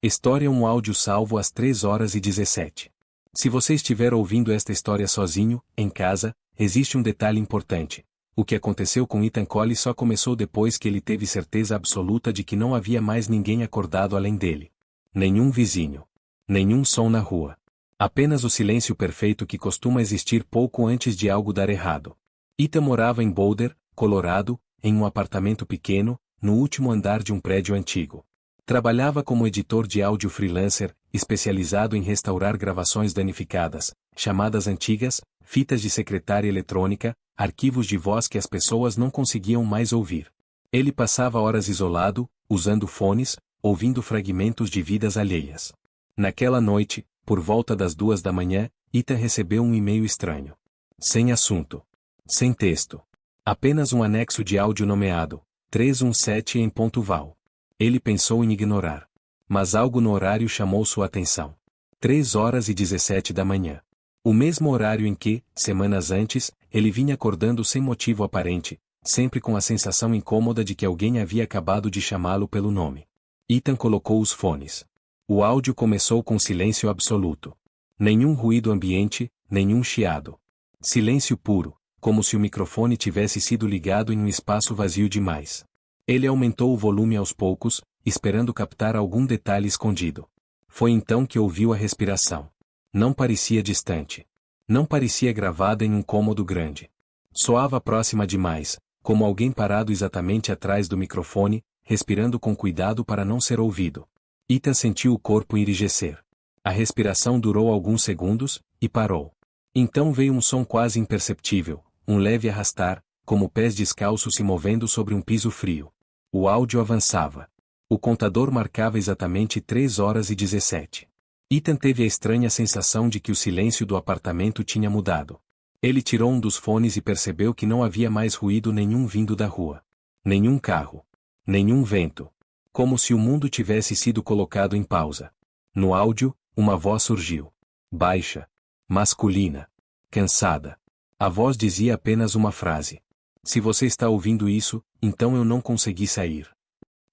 História, um áudio salvo às 3h17. Se você estiver ouvindo esta história sozinho, em casa, existe um detalhe importante. O que aconteceu com Ethan Cole só começou depois que ele teve certeza absoluta de que não havia mais ninguém acordado além dele. Nenhum vizinho. Nenhum som na rua. Apenas o silêncio perfeito que costuma existir pouco antes de algo dar errado. Ethan morava em Boulder, Colorado, em um apartamento pequeno, no último andar de um prédio antigo. Trabalhava como editor de áudio freelancer, especializado em restaurar gravações danificadas, chamadas antigas, fitas de secretária eletrônica, arquivos de voz que as pessoas não conseguiam mais ouvir. Ele passava horas isolado, usando fones, ouvindo fragmentos de vidas alheias. Naquela noite, por volta das 2h, Ethan recebeu um e-mail estranho. Sem assunto. Sem texto. Apenas um anexo de áudio nomeado 317 em ponto val. Ele pensou em ignorar. Mas algo no horário chamou sua atenção. 3h17. O mesmo horário em que, semanas antes, ele vinha acordando sem motivo aparente, sempre com a sensação incômoda de que alguém havia acabado de chamá-lo pelo nome. Ethan colocou os fones. O áudio começou com silêncio absoluto. Nenhum ruído ambiente, nenhum chiado. Silêncio puro, como se o microfone tivesse sido ligado em um espaço vazio demais. Ele aumentou o volume aos poucos, esperando captar algum detalhe escondido. Foi então que ouviu a respiração. Não parecia distante. Não parecia gravada em um cômodo grande. Soava próxima demais, como alguém parado exatamente atrás do microfone, respirando com cuidado para não ser ouvido. Ethan sentiu o corpo enrijecer. A respiração durou alguns segundos, e parou. Então veio um som quase imperceptível, um leve arrastar, como pés descalços se movendo sobre um piso frio. O áudio avançava. O contador marcava exatamente 3h17. Ethan teve a estranha sensação de que o silêncio do apartamento tinha mudado. Ele tirou um dos fones e percebeu que não havia mais ruído nenhum vindo da rua. Nenhum carro. Nenhum vento. Como se o mundo tivesse sido colocado em pausa. No áudio, uma voz surgiu. Baixa. Masculina. Cansada. A voz dizia apenas uma frase. Se você está ouvindo isso, então eu não consegui sair.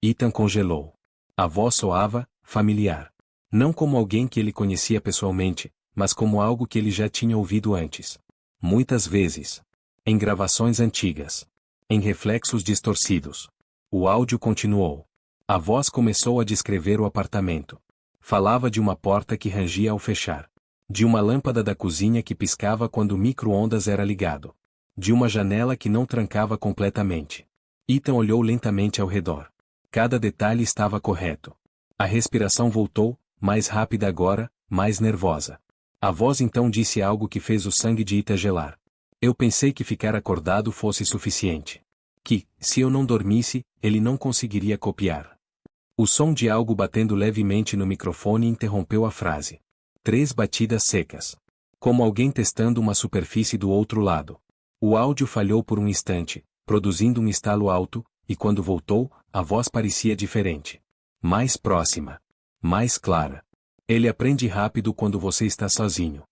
Ethan congelou. A voz soava familiar. Não como alguém que ele conhecia pessoalmente, mas como algo que ele já tinha ouvido antes. Muitas vezes. Em gravações antigas. Em reflexos distorcidos. O áudio continuou. A voz começou a descrever o apartamento. Falava de uma porta que rangia ao fechar. De uma lâmpada da cozinha que piscava quando o micro-ondas era ligado. De uma janela que não trancava completamente. Ethan olhou lentamente ao redor. Cada detalhe estava correto. A respiração voltou, mais rápida agora, mais nervosa. A voz então disse algo que fez o sangue de Ethan gelar. Eu pensei que ficar acordado fosse suficiente. Que, se eu não dormisse, ele não conseguiria copiar. O som de algo batendo levemente no microfone interrompeu a frase. 3 batidas secas. Como alguém testando uma superfície do outro lado. O áudio falhou por um instante, produzindo um estalo alto, e quando voltou, a voz parecia diferente. Mais próxima. Mais clara. Ele aprende rápido quando você está sozinho.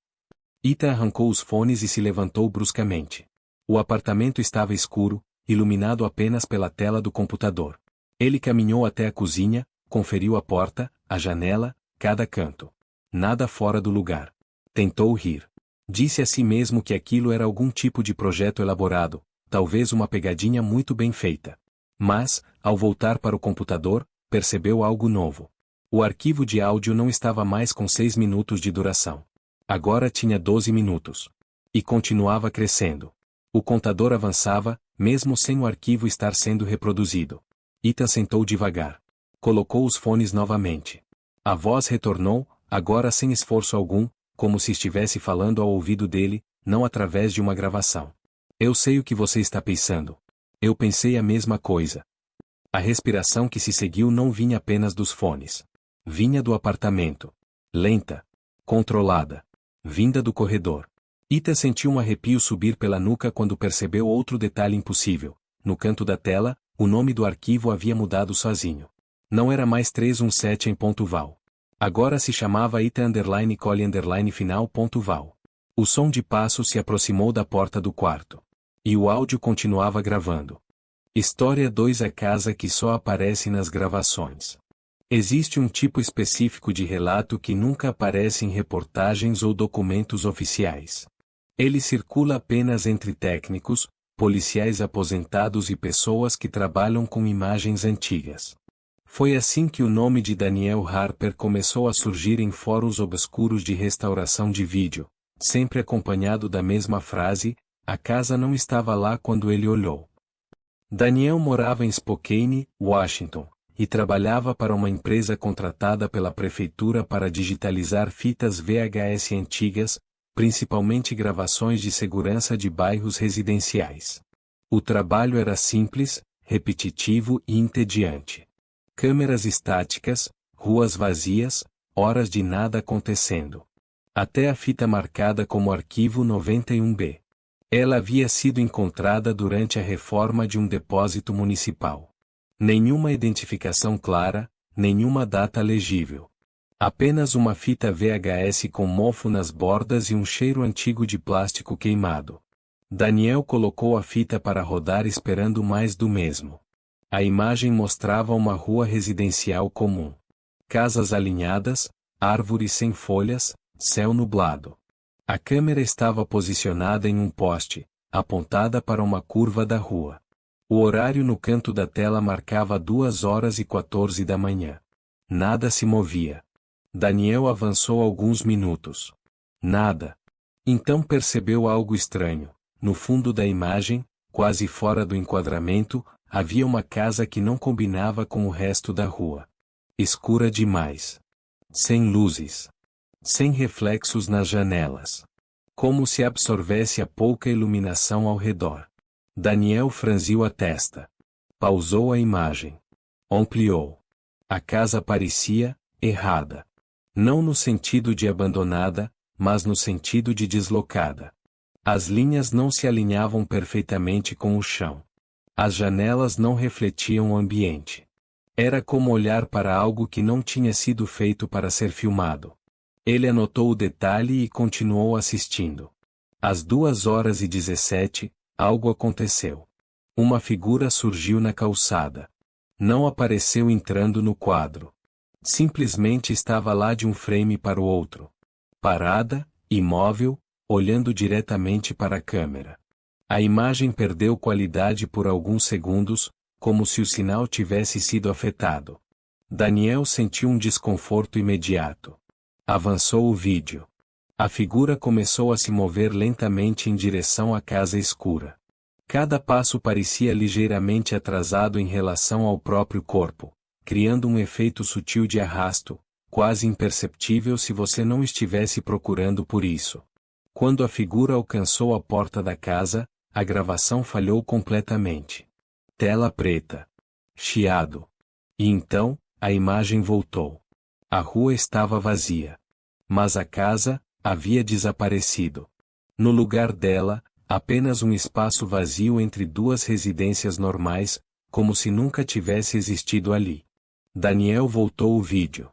Ethan arrancou os fones e se levantou bruscamente. O apartamento estava escuro, iluminado apenas pela tela do computador. Ele caminhou até a cozinha, conferiu a porta, a janela, cada canto. Nada fora do lugar. Tentou rir. Disse a si mesmo que aquilo era algum tipo de projeto elaborado, talvez uma pegadinha muito bem feita. Mas, ao voltar para o computador, percebeu algo novo. O arquivo de áudio não estava mais com 6 minutos de duração. Agora tinha 12 minutos. E continuava crescendo. O contador avançava, mesmo sem o arquivo estar sendo reproduzido. Ethan sentou devagar. Colocou os fones novamente. A voz retornou, agora sem esforço algum, como se estivesse falando ao ouvido dele, não através de uma gravação. Eu sei o que você está pensando. Eu pensei a mesma coisa. A respiração que se seguiu não vinha apenas dos fones. Vinha do apartamento. Lenta. Controlada. Vinda do corredor. Ethan sentiu um arrepio subir pela nuca quando percebeu outro detalhe impossível. No canto da tela, o nome do arquivo havia mudado sozinho. Não era mais 317 em ponto val. Agora se chamava Ethan_Cole_final.val. O som de passos se aproximou da porta do quarto. E o áudio continuava gravando. História 2: A casa que só aparece nas gravações. Existe um tipo específico de relato que nunca aparece em reportagens ou documentos oficiais. Ele circula apenas entre técnicos, policiais aposentados e pessoas que trabalham com imagens antigas. Foi assim que o nome de Daniel Harper começou a surgir em fóruns obscuros de restauração de vídeo, sempre acompanhado da mesma frase: a casa não estava lá quando ele olhou. Daniel morava em Spokane, Washington, e trabalhava para uma empresa contratada pela prefeitura para digitalizar fitas VHS antigas, principalmente gravações de segurança de bairros residenciais. O trabalho era simples, repetitivo e entediante. Câmeras estáticas, ruas vazias, horas de nada acontecendo. Até a fita marcada como arquivo 91B. Ela havia sido encontrada durante a reforma de um depósito municipal. Nenhuma identificação clara, nenhuma data legível. Apenas uma fita VHS com mofo nas bordas e um cheiro antigo de plástico queimado. Daniel colocou a fita para rodar esperando mais do mesmo. A imagem mostrava uma rua residencial comum. Casas alinhadas, árvores sem folhas, céu nublado. A câmera estava posicionada em um poste, apontada para uma curva da rua. O horário no canto da tela marcava 2h14 da manhã. Nada se movia. Daniel avançou alguns minutos. Nada. Então percebeu algo estranho. No fundo da imagem, quase fora do enquadramento, havia uma casa que não combinava com o resto da rua. Escura demais. Sem luzes. Sem reflexos nas janelas. Como se absorvesse a pouca iluminação ao redor. Daniel franziu a testa. Pausou a imagem. Ampliou. A casa parecia errada. Não no sentido de abandonada, mas no sentido de deslocada. As linhas não se alinhavam perfeitamente com o chão. As janelas não refletiam o ambiente. Era como olhar para algo que não tinha sido feito para ser filmado. Ele anotou o detalhe e continuou assistindo. Às 2h17, algo aconteceu. Uma figura surgiu na calçada. Não apareceu entrando no quadro. Simplesmente estava lá de um frame para o outro. Parada, imóvel, olhando diretamente para a câmera. A imagem perdeu qualidade por alguns segundos, como se o sinal tivesse sido afetado. Daniel sentiu um desconforto imediato. Avançou o vídeo. A figura começou a se mover lentamente em direção à casa escura. Cada passo parecia ligeiramente atrasado em relação ao próprio corpo, criando um efeito sutil de arrasto, quase imperceptível se você não estivesse procurando por isso. Quando a figura alcançou a porta da casa, a gravação falhou completamente. Tela preta. Chiado. E então, a imagem voltou. A rua estava vazia. Mas a casa havia desaparecido. No lugar dela, apenas um espaço vazio entre duas residências normais, como se nunca tivesse existido ali. Daniel voltou o vídeo.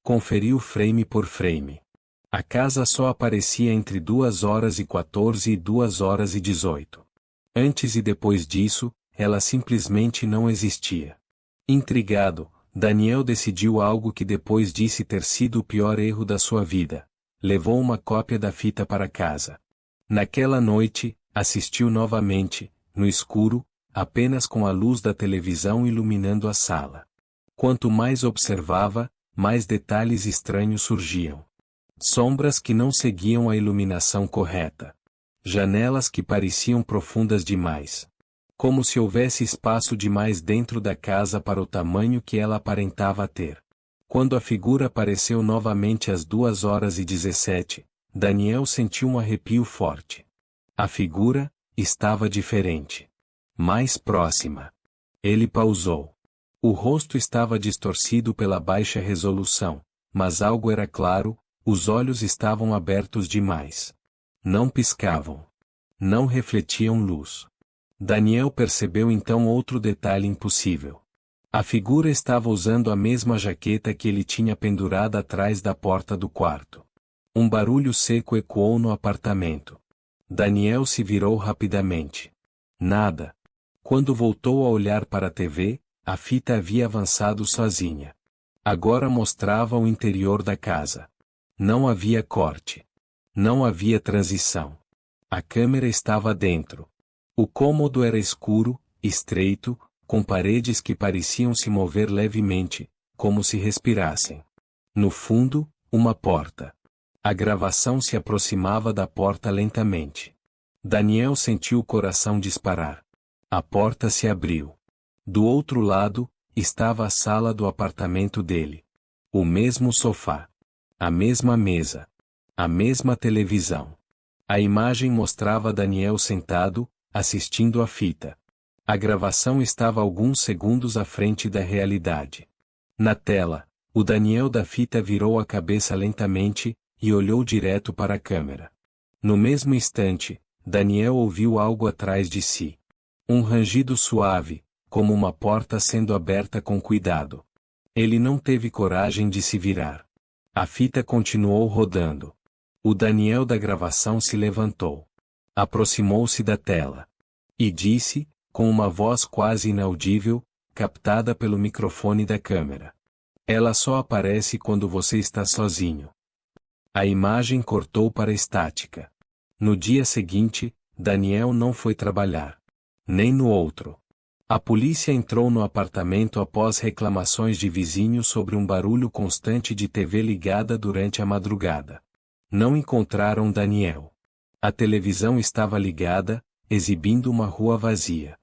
Conferiu frame por frame. A casa só aparecia entre 2h14 e 2h18. Antes e depois disso, ela simplesmente não existia. Intrigado, Daniel decidiu algo que depois disse ter sido o pior erro da sua vida. Levou uma cópia da fita para casa. Naquela noite, assistiu novamente, no escuro, apenas com a luz da televisão iluminando a sala. Quanto mais observava, mais detalhes estranhos surgiam. Sombras que não seguiam a iluminação correta. Janelas que pareciam profundas demais. Como se houvesse espaço demais dentro da casa para o tamanho que ela aparentava ter. Quando a figura apareceu novamente às 2h17, Daniel sentiu um arrepio forte. A figura estava diferente. Mais próxima. Ele pausou. O rosto estava distorcido pela baixa resolução, mas algo era claro, os olhos estavam abertos demais. Não piscavam. Não refletiam luz. Daniel percebeu então outro detalhe impossível. A figura estava usando a mesma jaqueta que ele tinha pendurada atrás da porta do quarto. Um barulho seco ecoou no apartamento. Daniel se virou rapidamente. Nada. Quando voltou a olhar para a TV, a fita havia avançado sozinha. Agora mostrava o interior da casa. Não havia corte. Não havia transição. A câmera estava dentro. O cômodo era escuro, estreito, com paredes que pareciam se mover levemente, como se respirassem. No fundo, uma porta. A gravação se aproximava da porta lentamente. Daniel sentiu o coração disparar. A porta se abriu. Do outro lado, estava a sala do apartamento dele. O mesmo sofá. A mesma mesa. A mesma televisão. A imagem mostrava Daniel sentado, assistindo a fita. A gravação estava alguns segundos à frente da realidade. Na tela, o Daniel da fita virou a cabeça lentamente, e olhou direto para a câmera. No mesmo instante, Daniel ouviu algo atrás de si. Um rangido suave, como uma porta sendo aberta com cuidado. Ele não teve coragem de se virar. A fita continuou rodando. O Daniel da gravação se levantou. Aproximou-se da tela. E disse, com uma voz quase inaudível, captada pelo microfone da câmera: "Ela só aparece quando você está sozinho." A imagem cortou para a estática. No dia seguinte, Daniel não foi trabalhar. Nem no outro. A polícia entrou no apartamento após reclamações de vizinhos sobre um barulho constante de TV ligada durante a madrugada. Não encontraram Daniel. A televisão estava ligada, exibindo uma rua vazia.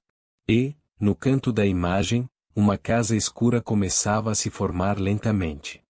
E, no canto da imagem, uma casa escura começava a se formar lentamente.